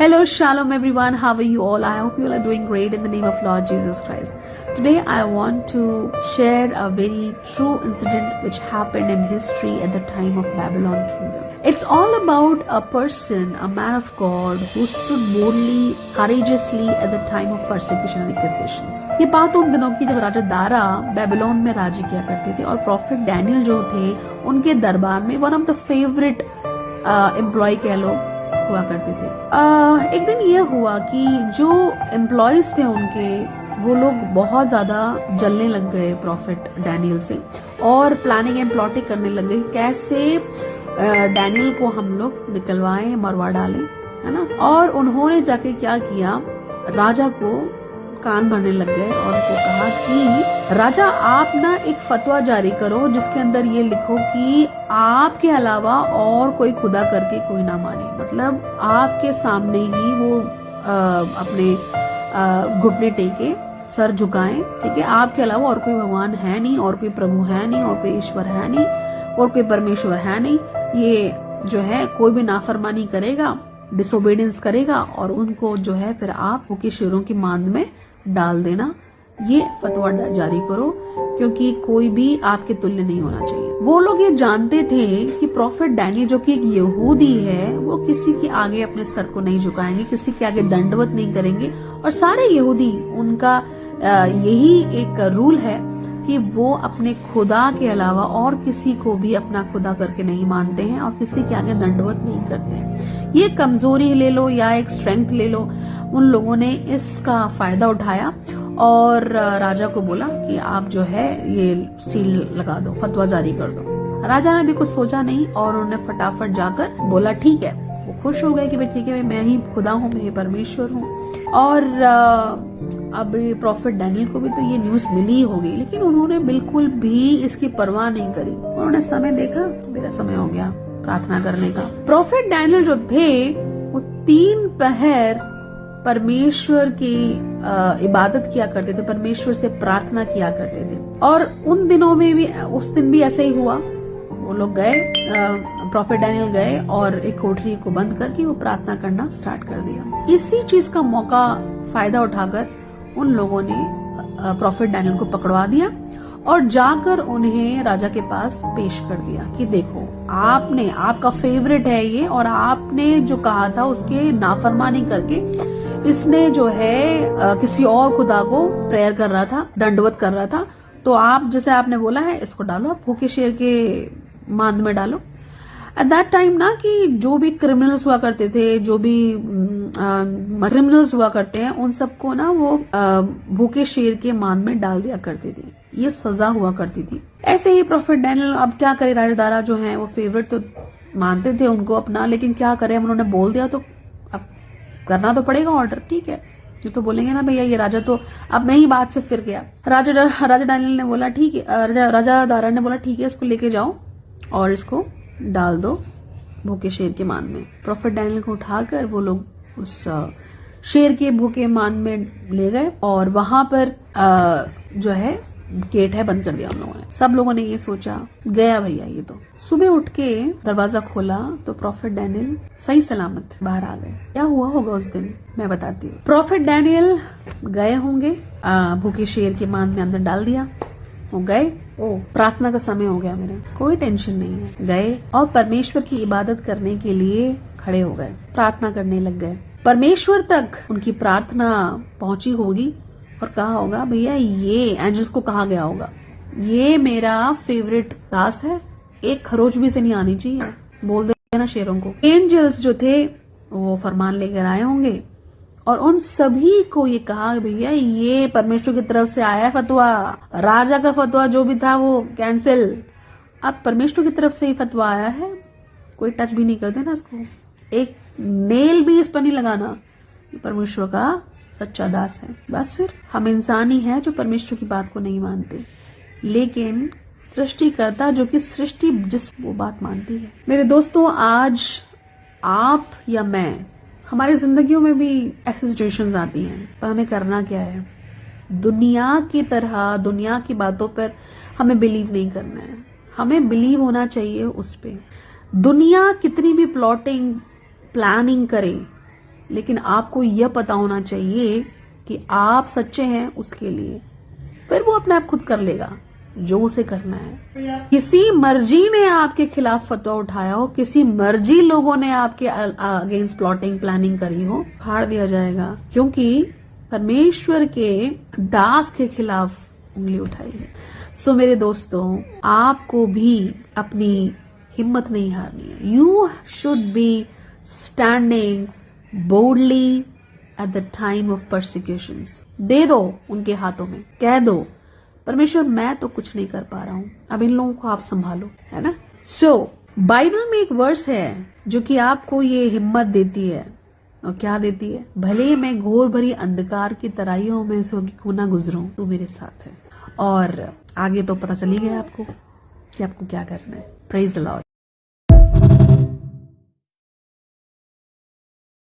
Hello, Shalom everyone. How are you all? I hope you all are doing great in the name of Lord Jesus Christ. Today I want to share a very true incident which happened in history at the time of Babylon kingdom. It's all about a person, a man of God who stood boldly, courageously at the time of persecution and accusations. ये बात उन दिनों की जब राजा Dara Babylon में राज किया करते थे और प्रॉफिट डैनियल जो थे उनके दरबार में one of the favourite employee कह लो हुआ करते थे। एक दिन ये हुआ कि जो एम्प्लॉयज थे उनके वो लोग बहुत ज्यादा जलने लग गए प्रॉफिट डैनियल से और प्लानिंग एंड प्लॉटिंग करने लग गए कैसे डैनियल को हम लोग निकलवाएं, मरवा डालें, है ना। और उन्होंने जाके क्या किया, राजा को कान भरने लग गए और उनको कहा कि राजा आप ना एक फतवा जारी करो जिसके अंदर ये लिखो कि आपके अलावा और कोई खुदा करके कोई ना माने। मतलब आपके सामने ही वो अपने घुटने टेके सर झुकाएं, ठीक है। आपके अलावा और कोई भगवान है नहीं, और कोई प्रभु है नहीं, और कोई ईश्वर है नहीं, और कोई परमेश्वर है नहीं। ये जो है कोई भी नाफरमानी करेगा, डिसोबीडियंस करेगा और उनको जो है फिर आप भूखे शेरों की मांद में डाल देना। ये फतवा जारी करो क्योंकि कोई भी आपके तुल्य नहीं होना चाहिए। वो लोग ये जानते थे कि प्रॉफिट डैनियल जो कि एक यहूदी है वो किसी के आगे अपने सर को नहीं झुकाएंगे, किसी के आगे दंडवत नहीं करेंगे। और सारे यहूदी उनका यही एक रूल है कि वो अपने खुदा के अलावा और किसी को भी अपना खुदा करके नहीं मानते हैं और किसी के आगे दंडवत नहीं करते हैं। ये कमजोरी ले लो या एक स्ट्रेंथ ले लो, उन लोगों ने इसका फायदा उठाया और राजा को बोला कि आप जो है ये सील लगा दो, फतवा जारी कर दो। राजा ने भी कुछ सोचा नहीं और उन्होंने फटाफट जाकर बोला ठीक है। वो खुश हो गए कि भाई ठीक है, मैं ही खुदा हूँ, मैं ही परमेश्वर हूँ। और अब प्रॉफिट डैनियल को भी तो ये न्यूज मिली होगी, लेकिन उन्होंने बिल्कुल भी इसकी परवाह नहीं करी। उन्होंने समय देखा, मेरा समय हो गया प्रार्थना करने का। प्रॉफिट डैनियल जो थे वो 3 पहर परमेश्वर की इबादत किया करते थे, परमेश्वर से प्रार्थना किया करते थे। और उन दिनों में भी उस दिन भी ऐसे ही हुआ। वो लोग गए, प्रॉफिट डैनियल गए और एक कोठरी को बंद करके वो प्रार्थना करना स्टार्ट कर दिया। इसी चीज का मौका फायदा उठाकर उन लोगों ने प्रॉफिट डैनियल को पकड़वा दिया और जाकर उन्हें राजा के पास पेश कर दिया कि देखो आपने, आपका फेवरेट है ये और आपने जो कहा था उसके नाफरमानी करके इसने जो है किसी और खुदा को प्रेयर कर रहा था, दंडवत कर रहा था। तो आप जैसे आपने बोला है इसको डालो, आप भूखे शेर के मांद में डालो। एट दैट टाइम ना कि जो भी क्रिमिनल्स हुआ करते थे, जो भी क्रिमिनल्स हुआ करते हैं, उन सबको ना वो भूखे शेर के मांद में डाल दिया करते थे। ये सजा हुआ करती थी। ऐसे ही प्रॉफिट डैनियल अब क्या करे, राजदारा जो है वो फेवरेट तो मानते थे उनको अपना, लेकिन क्या करे, उन्होंने बोल दिया तो अब करना तो पड़ेगा ऑर्डर, ठीक है। ये तो बोलेंगे ना भैया ये राजा तो अब नहीं बात से फिर गया। राजा डैनियल ने बोला ठीक है, राजा दारा ने बोला ठीक है, इसको लेके जाओ और इसको डाल दो भूखे शेर के मान में। प्रॉफिट डैनियल को उठाकर वो लोग उस शेर के भूखे मान में ले गए और वहां पर जो है गेट है बंद कर दिया उन लोगों ने। सब लोगों ने ये सोचा गया भैया ये तो। सुबह उठ के दरवाजा खोला तो प्रॉफिट डैनियल सही सलामत बाहर आ गए। क्या हुआ होगा उस दिन मैं बताती हूँ। प्रॉफिट डैनियल गए होंगे, भूखे शेर के मान में अंदर डाल दिया, वो गए। ओ प्रार्थना का समय हो गया मेरा, कोई टेंशन नहीं है। गए और परमेश्वर की इबादत करने के लिए खड़े हो गए, प्रार्थना करने लग गए। परमेश्वर तक उनकी प्रार्थना पहुंची होगी और कहा होगा भैया ये एंजल्स को कहा गया होगा ये मेरा फेवरेट दास है, एक खरोच भी से नहीं आनी चाहिए, बोल देना शेरों को। एंजल्स जो थे वो फरमान लेकर आए होंगे और उन सभी को ये कहा भैया ये परमेश्वर की तरफ से आया फतवा, राजा का फतवा जो भी था वो कैंसिल। अब परमेश्वर की तरफ से ही फतवा आया है, कोई टच भी नहीं कर देना इसको, एक नेल भी इस पर नहीं लगाना, परमेश्वर का सच्चा दास है। बस फिर हम इंसान ही हैं जो परमेश्वर की बात को नहीं मानते, लेकिन सृष्टिकर्ता जो कि सृष्टि जिस वो बात मानती है। मेरे दोस्तों आज आप या मैं, हमारी जिंदगियों में भी ऐसी सिचुएशंस आती हैं, पर हमें करना क्या है? दुनिया की तरह दुनिया की बातों पर हमें बिलीव नहीं करना है, हमें बिलीव होना चाहिए उस पे। दुनिया कितनी भी प्लॉटिंग प्लानिंग करे, लेकिन आपको यह पता होना चाहिए कि आप सच्चे हैं उसके लिए, फिर वो अपने आप खुद कर लेगा जो उसे करना है। किसी मर्जी ने आपके खिलाफ फतवा उठाया हो, किसी मर्जी लोगों ने आपके अगेंस्ट प्लॉटिंग प्लानिंग करी हो, फाड़ दिया जाएगा, क्योंकि परमेश्वर के दास के खिलाफ उंगली उठाई है। सो मेरे दोस्तों, आपको भी अपनी हिम्मत नहीं हारनी है। You should be standing boldly at the time of persecutions. दे दो उनके हाथों में, कह दो परमेश्वर मैं तो कुछ नहीं कर पा रहा हूं, अब इन लोगों को आप संभालो, है ना। सो बाइबल में एक वर्स है जो कि आपको ये हिम्मत देती है, और क्या देती है, भले मैं घोर भरी अंधकार की तराइयों में से क्यों ना गुजरूं, तू मेरे साथ है। और आगे तो पता चली गया आपको कि आपको क्या करना है। Praise the Lord.